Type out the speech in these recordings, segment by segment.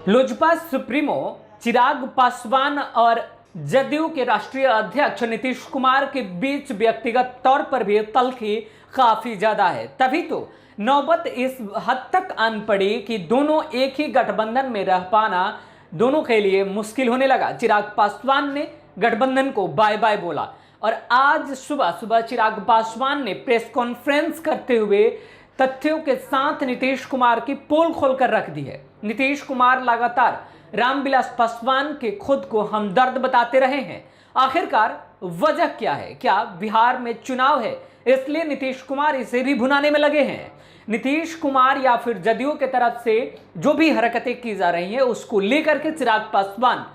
Lojpa supremo Chirag Paswan और जदयू के राष्ट्रीय अध्यक्ष नीतीश कुमार के बीच व्यक्तिगत तौर पर भी तल्खी काफी ज्यादा है। तभी तो नौबत इस हद तक आन पड़ी कि दोनों एक ही गठबंधन में रह पाना दोनों के लिए मुश्किल होने लगा। चिराग पासवान ने गठबंधन को बाय बाय बोला और आज सुबह सुबह चिराग पासवान ने प्रेस कॉन्फ्रेंस करते हुए तथ्यों के साथ नीतीश कुमार की पोल खोलकर रख दी है। नीतीश कुमार लगातार रामविलास पासवान के खुद को हमदर्द बताते रहे हैं। आखिरकार वजह क्या है? क्या बिहार में चुनाव है इसलिए नीतीश कुमार इसे भी भुनाने में लगे हैं? नीतीश कुमार या फिर जदयू के तरफ से जो भी हरकतें की जा रही हैं उसको लेकर के चिराग पासवान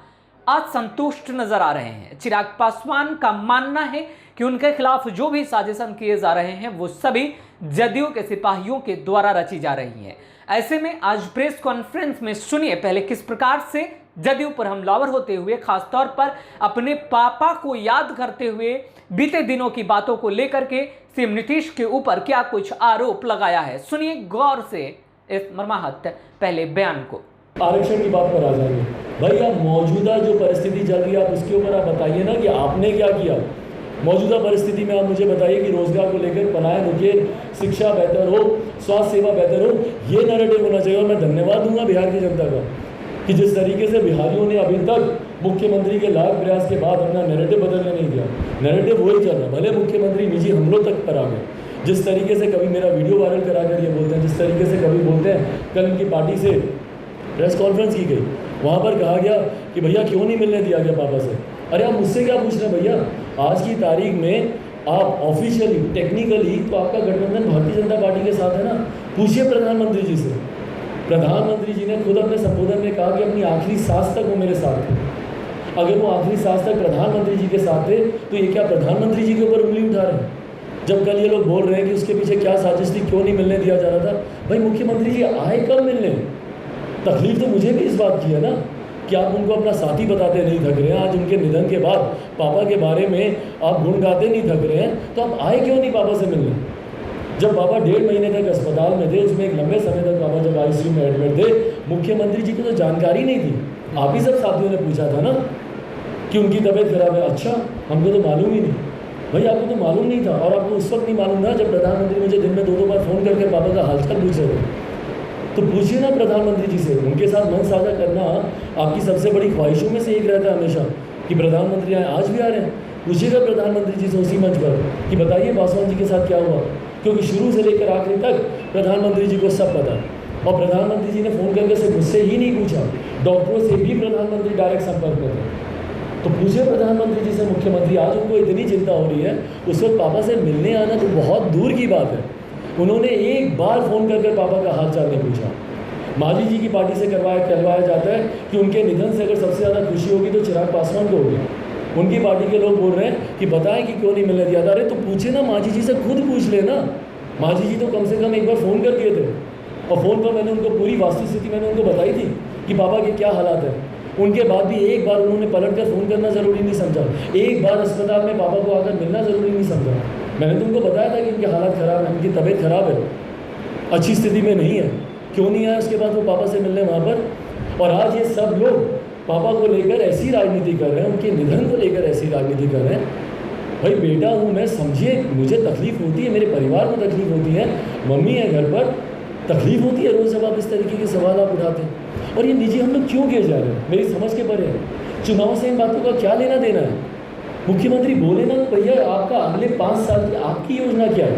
असंतुष्ट नजर आ रहे हैं। चिराग पासवान का मानना है कि उनके खिलाफ जो भी साजिशन किए जा रहे हैं वो सभी जदयू के सिपाहियों के द्वारा रची जा रही हैं। ऐसे में आज प्रेस कॉन्फ्रेंस में सुनिए पहले किस प्रकार से जदयू पर हमलावर होते हुए खासतौर पर अपने पापा को याद करते हुए बीते दिनों की बातों को लेकर के सीएम नीतीश के ऊपर क्या कुछ आरोप लगाया है। सुनिए गौर से इस मर्माहत पहले बयान को। आरक्षण की बात पर आ जाएंगे। भाई आप मौजूदा जो परिस्थिति चल रही है आप उसके ऊपर आप बताइए ना कि आपने क्या किया। मौजूदा परिस्थिति में आप मुझे बताइए कि रोजगार को लेकर पलायन रुके, शिक्षा बेहतर हो, स्वास्थ्य सेवा बेहतर हो, ये नैरेटिव होना चाहिए। और मैं धन्यवाद दूंगा बिहार की जनता का कि जिस तरीके से बिहारियों ने अभी तक मुख्यमंत्री के लाख प्रयास के बाद अपना नैरेटिव बदलने नहीं दिया। नैरेटिव वही चल रहा, भले मुख्यमंत्री निजी हमलों तक पर आ गए। जिस तरीके से कभी मेरा वीडियो वायरल कराकर ये बोलते हैं, जिस तरीके से कभी बोलते हैं, कल इनकी पार्टी से प्रेस कॉन्फ्रेंस की गई, वहाँ पर कहा गया कि भैया क्यों नहीं मिलने दिया गया पापा से। अरे आप मुझसे क्या पूछ रहे हैं भैया? आज की तारीख में आप ऑफिशियली टेक्निकली तो आपका गठबंधन भारतीय जनता पार्टी के साथ है ना। पूछिए प्रधानमंत्री जी से। प्रधानमंत्री जी ने खुद अपने संबोधन में कहा कि अपनी आखिरी सांस तक वो मेरे साथ थे। अगर वो आखिरी सांस तक प्रधानमंत्री जी के साथ थे तो ये क्या प्रधानमंत्री जी के ऊपर उंगली उठा रहे हैं? जब कल ये लोग बोल रहे हैं कि उसके पीछे क्या साजिश थी, क्यों नहीं मिलने दिया जा रहा था। भाई मुख्यमंत्री जी आए कब मिलने? तकलीफ तो मुझे भी इस बात की है ना कि आप उनको अपना साथी बताते नहीं थक रहे हैं। आज उनके निधन के बाद पापा के बारे में आप गुण गाते नहीं थक रहे हैं, तो आप आए क्यों नहीं पापा से मिलने? जब पापा 1.5 महीने तक अस्पताल में थे, उसमें एक लंबे समय तक पापा जब आईसीयू में एडमिट थे, मुख्यमंत्री जी को तो जानकारी नहीं थी। आप ही सब साथियों ने पूछा था ना कि उनकी तबीयत खराब है। अच्छा, हमको तो मालूम ही नहीं। भाई आपको तो मालूम नहीं था और आपको उस वक्त नहीं मालूम था जब प्रधानमंत्री मुझे दिन में 2-2 बार फ़ोन करके पापा का हालचाल पूछ रहे थे। तो पूछिए ना प्रधानमंत्री जी से। उनके साथ मन साझा करना आपकी सबसे बड़ी ख्वाहिशों में से एक रहता है हमेशा कि प्रधानमंत्री आए। आज भी आ रहे हैं। पूछिएगा प्रधानमंत्री जी से उसी मंच पर कि बताइए पासवान जी के साथ क्या हुआ, क्योंकि शुरू से लेकर आखिरी तक प्रधानमंत्री जी को सब पता। और प्रधानमंत्री जी ने फ़ोन करके सिर्फ मुझसे ही नहीं पूछा, डॉक्टरों से भी प्रधानमंत्री डायरेक्ट संपर्क में थे। तो पूछिए प्रधानमंत्री जी से। मुख्यमंत्री आज उनको इतनी चिंता हो रही है, उस वक्त पापा से मिलने आना तो बहुत दूर की बात है। उन्होंने एक बार फ़ोन करके पापा का हालचाल नहीं पूछा। मांझी जी की पार्टी से करवाया जाता है कि उनके निधन से अगर सबसे ज़्यादा खुशी होगी तो चिराग पासवान को होगी। उनकी पार्टी के लोग बोल रहे हैं कि बताएं कि क्यों नहीं मिलने दिया था। अरे तो पूछे ना, मांझी जी से खुद पूछ लेना। मांझी जी तो कम से कम एक बार फ़ोन कर दिए थे और फ़ोन पर मैंने उनको पूरी वास्तुस्थिति मैंने उनको बताई थी कि पापा के क्या हालात हैं। उनके बाद भी एक बार उन्होंने पलट कर फ़ोन करना ज़रूरी नहीं समझा, एक बार अस्पताल में पापा को आकर मिलना ज़रूरी नहीं समझा। मैंने तो उनको बताया था कि उनके हालात ख़राब हैं, उनकी तबीयत ख़राब है, अच्छी स्थिति में नहीं है। क्यों नहीं आया उसके बाद वो पापा से मिलने वहाँ पर? और आज ये सब लोग पापा को लेकर ऐसी राजनीति कर रहे हैं, उनके निधन को लेकर ऐसी राजनीति कर रहे हैं। भाई बेटा हूँ मैं, समझिए मुझे तकलीफ़ होती है, मेरे परिवार को तकलीफ़ होती है, मम्मी है घर पर, तकलीफ़ होती है रोज़ जब आप इस तरीके के सवाल आप उठाते हैं। और ये निजी हम लोग क्यों किए जा रहे हैं मेरी समझ के परे है। चुनाव से इन बातों का क्या लेना देना है? मुख्यमंत्री बोले ना भैया आपका अगले 5 साल की आपकी योजना क्या है?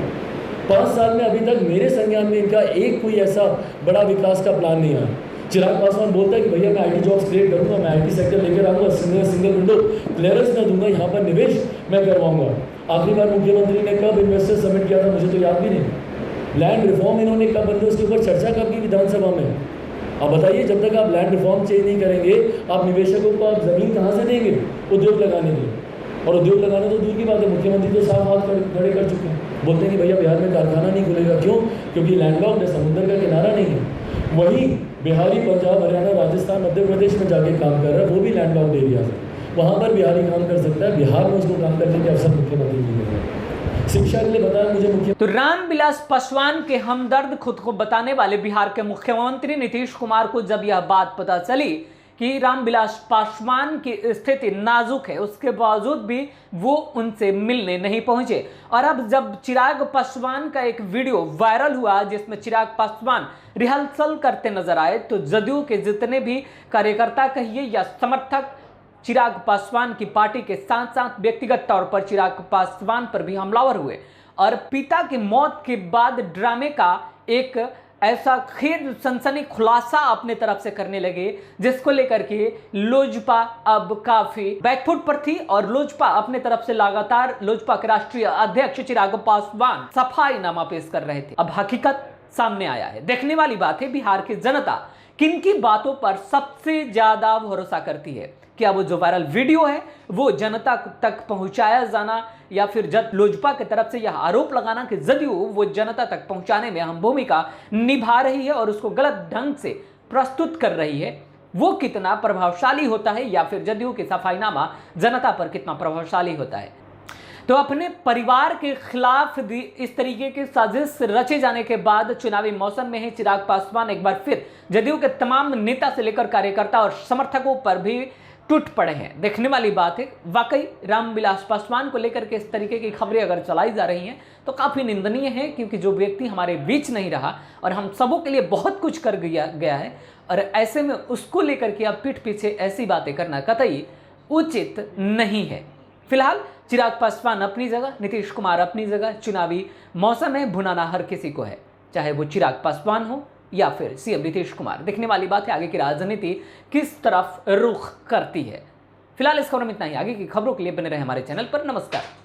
5 साल में अभी तक मेरे संज्ञान में इनका एक कोई ऐसा बड़ा विकास का प्लान नहीं आया। चिराग पासवान बोलता है कि भैया मैं आईटी जॉब्स क्रिएट करूँगा, मैं आईटी सेक्टर लेकर आऊँगा, सिंगल विंडो क्लियरेंस मैं दूंगा, यहाँ पर निवेश मैं करवाऊँगा। आखिरी बार मुख्यमंत्री ने कब इन्वेस्टर समिट किया था मुझे तो याद भी नहीं। लैंड रिफॉर्म इन्होंने कब बंदे उसके ऊपर चर्चा कब की विधानसभा में? अब बताइए, जब तक आप लैंड रिफॉर्म चेंज नहीं करेंगे आप निवेशकों को आप ज़मीन कहाँ से देंगे उद्योग लगाने के लिए? और उद्योग लगाना तो दूर की बात है, मुख्यमंत्री तो साफ हाथ खड़े कर चुके हैं। बोलते हैं कि भैया बिहार में कारखाना नहीं खुलेगा। क्यों? क्योंकि लैंडलॉक्ड है, समुद्र का किनारा नहीं है। वहीं बिहारी पंजाब, हरियाणा, राजस्थान, मध्य प्रदेश में जाके काम कर रहा है, वो भी लैंडलॉक्ड एरिया है। वहाँ पर बिहारी काम कर सकता है, बिहार में उसको काम करने के अवसर मुख्यमंत्री जी दे रहे हैं। शिक्षा के लिए बताया मुझे मुख्य। तो रामविलास पासवान के हमदर्द खुद को बताने वाले बिहार के मुख्यमंत्री नीतीश कुमार को जब यह बात पता चली कि रामविलास पासवान की स्थिति नाजुक है, उसके बावजूद भी वो उनसे मिलने नहीं पहुंचे। और अब जब चिराग पासवान का एक वीडियो वायरल हुआ जिसमें चिराग पासवान रिहर्सल करते नजर आए, तो जदयू के जितने भी कार्यकर्ता कहिए या समर्थक चिराग पासवान की पार्टी के साथ साथ व्यक्तिगत तौर पर चिराग पासवान पर भी हमलावर हुए और पिता की मौत के बाद ड्रामे का एक ऐसा खेद सनसनी खुलासा अपने तरफ से करने लगे जिसको लेकर के लोजपा अब काफी बैकफुट पर थी और लोजपा अपने तरफ से लगातार लोजपा के राष्ट्रीय अध्यक्ष चिराग पासवान सफाईनामा पेश कर रहे थे। अब हकीकत सामने आया है। देखने वाली बात है बिहार की जनता किन की बातों पर सबसे ज्यादा भरोसा करती है। क्या वो जो वायरल वीडियो है वो जनता तक पहुंचाया जाना या फिर लोजपा की तरफ से यह आरोप लगाना कि जदयू वो जनता तक पहुंचाने में अहम भूमिका निभा रही है और उसको गलत ढंग से प्रस्तुत कर रही है, वो कितना प्रभावशाली होता है या फिर जदयू के सफाईनामा जनता पर कितना प्रभावशाली होता है। तो अपने परिवार के खिलाफ इस तरीके की साजिश रचे जाने के बाद चुनावी मौसम में ही चिराग पासवान एक बार फिर जदयू के तमाम नेता से लेकर कार्यकर्ता और समर्थकों पर भी टूट पड़े हैं। देखने वाली बात है, वाकई रामविलास पासवान को लेकर के इस तरीके की खबरें अगर चलाई जा रही हैं तो काफ़ी निंदनीय है, क्योंकि जो व्यक्ति हमारे बीच नहीं रहा और हम सबों के लिए बहुत कुछ कर गया है और ऐसे में उसको लेकर के अब पीठ पीछे ऐसी बातें करना कतई उचित नहीं है। फिलहाल चिराग पासवान अपनी जगह, नीतीश कुमार अपनी जगह। चुनावी मौसम है, भुनाना हर किसी को है, चाहे वो चिराग पासवान हो या फिर सीएम नीतीश कुमार। देखने वाली बात है आगे की राजनीति किस तरफ रुख करती है। फिलहाल इस खबर में इतना ही। आगे की खबरों के लिए बने रहे हमारे चैनल पर। नमस्कार।